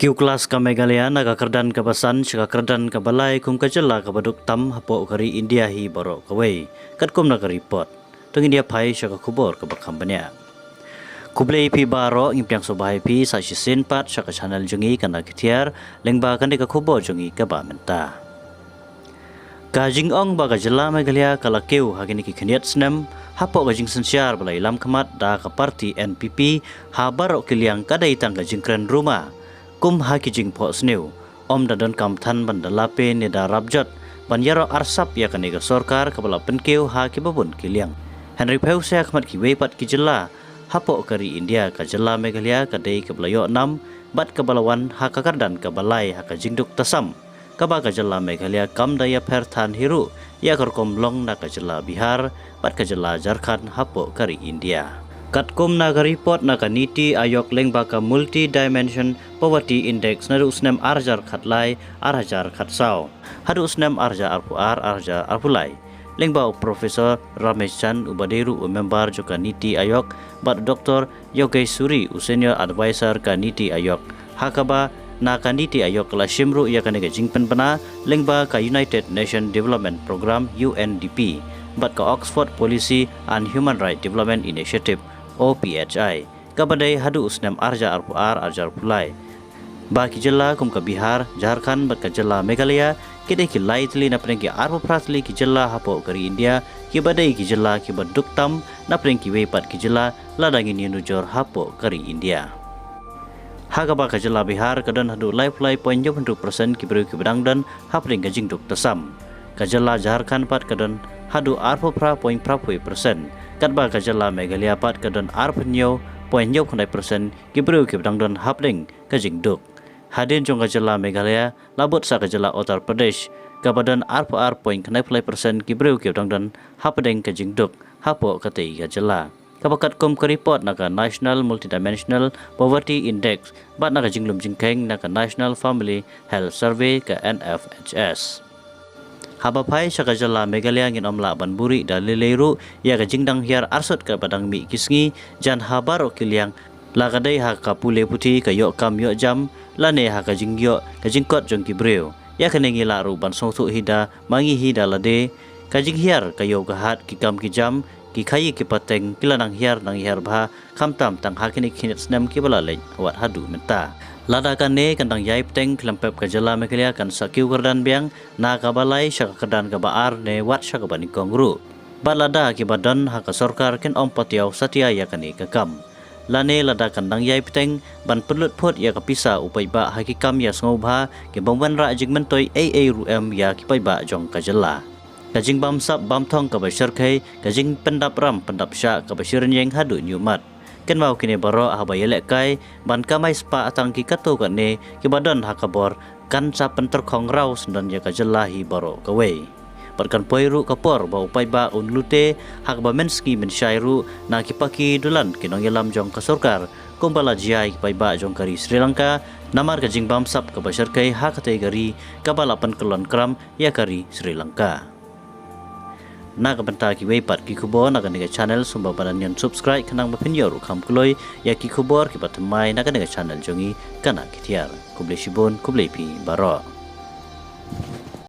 Kiu kelas ka Meghalaya naga kerdan ka basan shika kerdan ka balai kum ka jela ka baduk tam hapo kari India hi borok kawai kat kum naga report tung India pai shika kubor ka bakam banya kublei pi baro ngimpiang sobai pi sa shisin pat shika channel jungi kana kitiar lengba kan ka kubor jungi ka ba menta ka jing ong ba ka jela Meghalaya kala kiu hagini ki khaniat snam hapo ka jing sensiar balai lam khamat da ka parti NPP ha barok kiliang kadai tang ka jingkren rumah kum haki jing po snew om da don kam than ban da lape ne da rabjat ban yaro arsap ya kaniga sorkar kabala penkeu haki babun kiliang Henry Peu se akhmat ki wepat ki jela hapo kari India ka jela Meghalaya ka dei kabala yo nam bat kabalawan haka kardan kabalai haka jingduk tasam kaba ka jela Meghalaya kam daya per than hiru ya korkom long na ka jela Bihar bat ka jela Jharkhand hapo kari India Katkum naga report naga niti ayok lengba ka multi dimension poverty index naru usnem arjar khatlai arhajar khatsau hadu usnem arja arja arpulai lengba professor Ramesh Chan ubaderu member joka niti ayok bat Dr. Yogesh Suri senior advisor ka niti ayok hakaba naga niti ayok la shimru ya kanega jingpen pana lengba ka United Nations Development Program UNDP bat ka Oxford Policy and Human Rights Development Initiative OPHI kabadai hadu usnam arja arjar pulai baki jela kum ka Bihar Jharkhand bat ka jela Meghalaya kide ki lightly na prengki arpu pratli ki jela hapo kari India ki badai ki jela ki baduk tam na prengki wepat ki jela ladangi ni nujor hapo kari India haga ba ka jela Bihar kadan hadu lifeline 0.2% ki beru ki bedang dan hapring ka jingduk tasam ka jela Jharkhand pat kadan hadu arpu pra 0.1% Kadba ka jela Meghalaya pat kadon arpenyo 0.9% kibru kibdang don hapling ka jingduk hadin jong ka jela Meghalaya labut sa ka jela Uttar Pradesh kabadan arpar 0.9% kibru kibdang don hapdeng ka jingduk hapo ka tei ka jela kabakat kum ka report na ka National Multidimensional Poverty Index bat na ka jinglum jingkeng na ka National Family Health Survey ka NFHS Habapai saka jela Meghalaya ngin omla banburi dalileiru ya ka jingdang hiar arsot ka padang mi kisngi jan habaro kiliang lagadai ha ka pule puti ka yok kam yok jam lane ha ka jingyo ka jingkot jong kibreu ya ka nengi laru ban songsu hida mangi hida lade ka jing hiar ka yok ka hat ki kam ki jam ki khayi ki pateng kilanang hiar nang hiar bha khamtam tang hakini khinit snam ki balalej wat hadu menta lada kane kandang yai peteng klempep ka jela Meghalaya kan sakiu kerdan biang na kabalai syaka kerdan ka baar ne wat syaka bani kongru balada ki badan haka sorkar ken ompatiau satia ya kani ka kam lane lada kandang yai peteng ban pelut phot ya ka pisa upai ba haki kam ya ngobha ke bangwan ra jing mentoi rum ya ki pai ba jong ka jela kajing bam sap bam thong ka basir khai kajing pendap ram pendap sya ka basir nyeng hadu nyumat ken mau kini baro haba yelek kai ban kamai spa atang ki kato kane ki badan hakabor kan sa penter khong rau sendan ya ka jelahi baro kawai barkan poiru kapor bau pai ba unlute hak ba menski men syairu na ki paki dulan kinong yelam jong ka sorkar kumbala jiai pai ba jong kari Sri Lanka namar ka jingbam sap ka basar kai hakate gari kabalapan kelon kram ya kari Sri Lanka Naga benta ki wepat ki kubor naga nega channel sumba badan yan subscribe kanang mapinyo rukam kuloy ya ki kubor ki batamay naga nega channel jongi kana kitiar kublai shibon kublai pi baro